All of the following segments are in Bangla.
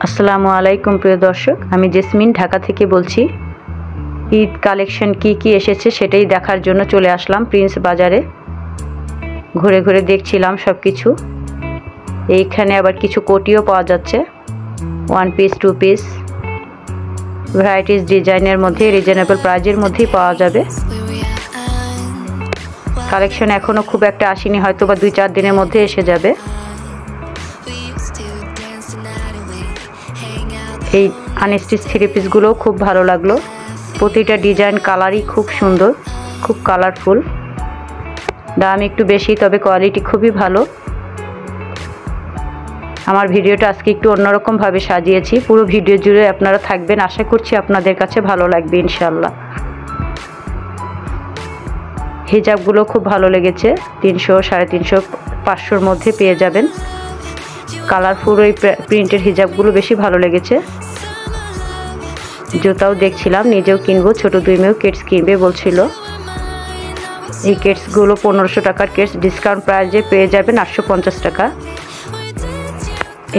আসসালামু আলাইকুম প্রিয় দর্শক, আমি জেসমিন ঢাকা থেকে বলছি। ঈদ কালেকশন কি এসেছে সেটাই দেখার জন্য চলে আসলাম প্রিন্স বাজারে। ঘুরে ঘুরে দেখছিলাম সব কিছু। এইখানে আবার কিছু কোটিও পাওয়া যাচ্ছে, 1 পিস 2 পিস, ভ্যারাইটিস ডিজাইনের মধ্যে রিজনেবল প্রাইজের মধ্যেই পাওয়া যাবে। কালেকশন এখনও খুব একটা আসেনি, হয়তো বা 2-4 দিনের মধ্যে এসে যাবে। এই আনস্টিচ 3 পিসগুলোও খুব ভালো লাগলো। প্রতিটা ডিজাইন কালারই খুব সুন্দর, খুব কালারফুল। দাম একটু বেশি, তবে কোয়ালিটি খুবই ভালো। আমার ভিডিওটা আজকে একটু অন্যরকমভাবে সাজিয়েছি। পুরো ভিডিও জুড়ে আপনারা থাকবেন, আশা করছি আপনাদের কাছে ভালো লাগবে ইনশাল্লাহ। হিজাবগুলো খুব ভালো লেগেছে, 300, 350, 500-র মধ্যে পেয়ে যাবেন। কালারফুল ওই প্রিন্টের হিজাবগুলো বেশি ভালো লেগেছে। জুতাও দেখছিলাম, নিজেও কিনবো। ছোট 2 মেয়েও কেটস কিনবে বলছিল। এই কেটসগুলো 1500 টাকার কেটস, ডিসকাউন্ট প্রাইজে পেয়ে যাবেন 850 টাকা।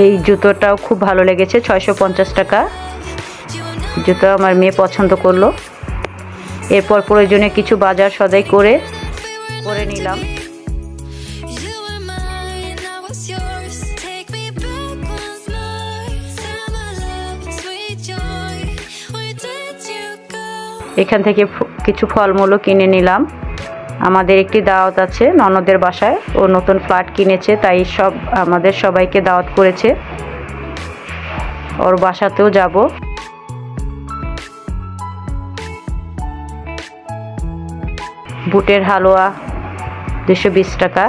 এই জুতোটাও খুব ভালো লেগেছে, 650 টাকা। জুতো আমার মেয়ে পছন্দ করলো। এরপর প্রয়োজনীয় কিছু বাজার সদাই করে নিলাম। এখান থেকে কিছু ফলমূলও কিনে নিলাম। আমাদের একটি দাওয়াত আছে ননদের বাসায়, ও নতুন ফ্ল্যাট কিনেছে, তাই আমাদের সবাইকে দাওয়াত করেছে। ওর বাসাতেও যাব। বুটের হালুয়া 220 টাকা।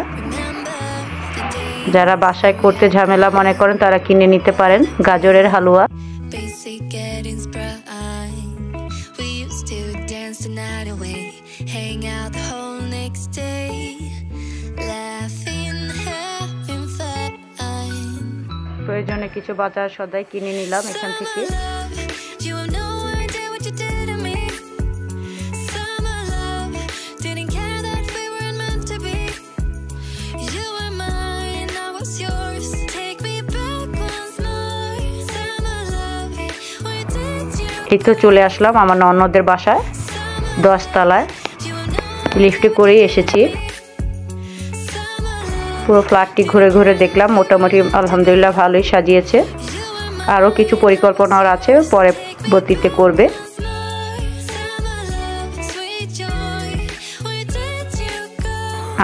যারা বাসায় করতে ঝামেলা মনে করেন তারা কিনে নিতে পারেন। গাজরের হালুয়া, প্রয়োজনে কিছু বাজার সদাই কিনে নিলাম এখান থেকে। এই তো চলে আসলাম আমার ননদের বাসায়, 10 তলায়। লিফটে করেই এসেছি। পুরো ফ্ল্যাটটি ঘুরে ঘুরে দেখলাম, মোটামুটি আলহামদুলিল্লাহ ভালোই সাজিয়েছে। আরও কিছু পরিকল্পনার আছে, পরবর্তীতে করবে।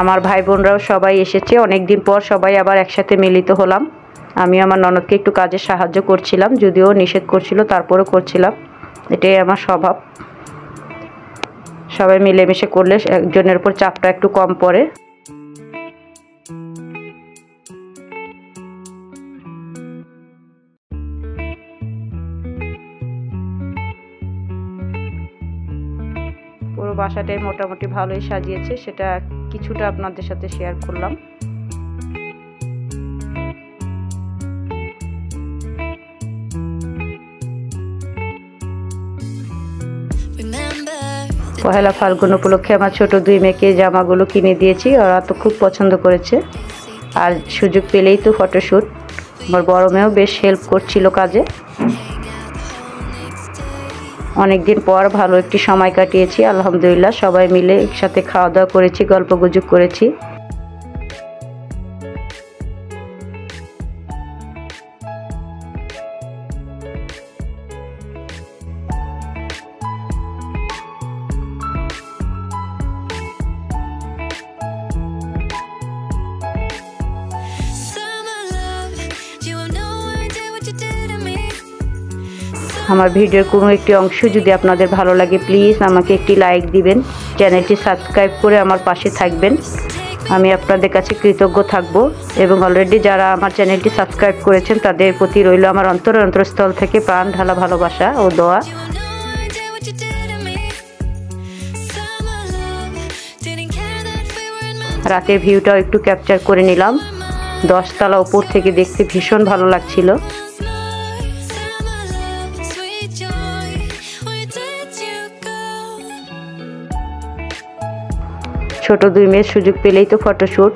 আমার ভাই বোনরাও সবাই এসেছে, অনেকদিন পর সবাই আবার একসাথে মিলিত হলাম। আমি আমার ননদকে একটু কাজে সাহায্য করছিলাম, যদিও নিষেধ করছিল, তারপরেও করছিলাম। এটাই আমার স্বভাব। সবাই মিলেমিশে করলে একজনের উপর চাপটা একটু কম পড়ে। পুরো বাসাটাই মোটামুটি ভালোই সাজিয়েছে, সেটা কিছুটা আপনাদের সাথে শেয়ার করলাম। পহেলা ফাল্গুন উপলক্ষে আমার ছোট 2 মেয়েকে জামাগুলো কিনে দিয়েছি, ওরা তো খুব পছন্দ করেছে। আর সুযোগ পেলেই তো ফটোশ্যুট। আমার বড় মেয়েও বেশ হেল্প করছিল কাজে। অনেকদিন পর ভালো একটি সময় কাটিয়েছি আলহামদুলিল্লাহ। সবাই মিলে একসাথে খাওয়া দাওয়া করেছি, গল্প গুজব করেছি। আমার ভিডিওর কোনো একটি অংশ যদি আপনাদের ভালো লাগে, প্লিজ আমাকে একটি লাইক দিবেন। চ্যানেলটি সাবস্ক্রাইব করে আমার পাশে থাকবেন, আমি আপনাদের কাছে কৃতজ্ঞ থাকব। এবং অলরেডি যারা আমার চ্যানেলটি সাবস্ক্রাইব করেছেন তাদের প্রতি রইল আমার অন্তরস্থল থেকে প্রাণ ঢালা ভালোবাসা ও দোয়া। রাতের ভিউটাও একটু ক্যাপচার করে নিলাম। 10 তলা উপর থেকে দেখতে ভীষণ ভালো লাগছিল। ছোট 2 মেয়ের সুযোগ পেলেই তো ফটোশ্যুট।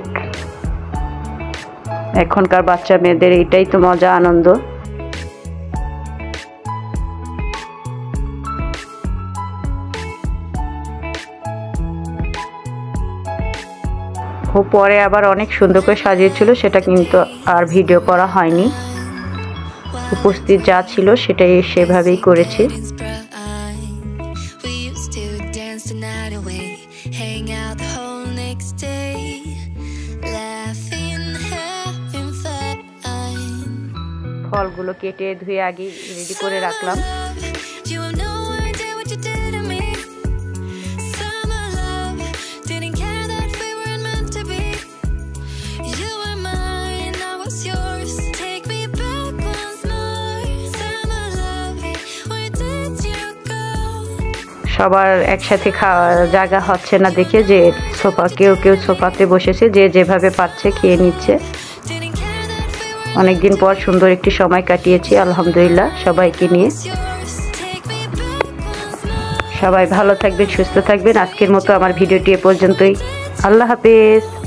এখনকার বাচ্চা মেয়েদের এটাই তো মজা, আনন্দ। পরে আবার অনেক সুন্দর করে সাজিয়েছিল, সেটা কিন্তু আর ভিডিও করা হয়নি। উপস্থিত যা ছিল সেটাই সেভাবেই করেছি। ফলগুলো কেটে ধুয়ে আগে রেডি করে রাখলাম। সবার একসাথে খাওয়া জায়গা হচ্ছে না দেখে যে কেউ কেউ সোফাতে বসেছে, যে যেভাবে পাচ্ছে খেয়ে নিচ্ছে। অনেকদিন পর সুন্দর একটি সময় কাটিয়েছি আলহামদুলিল্লাহ সবাইকে নিয়ে। সবাই ভালো থাকবেন, সুস্থ থাকবেন। আজকের মতো আমার ভিডিওটি এ পর্যন্তই। আল্লাহ হাফেজ।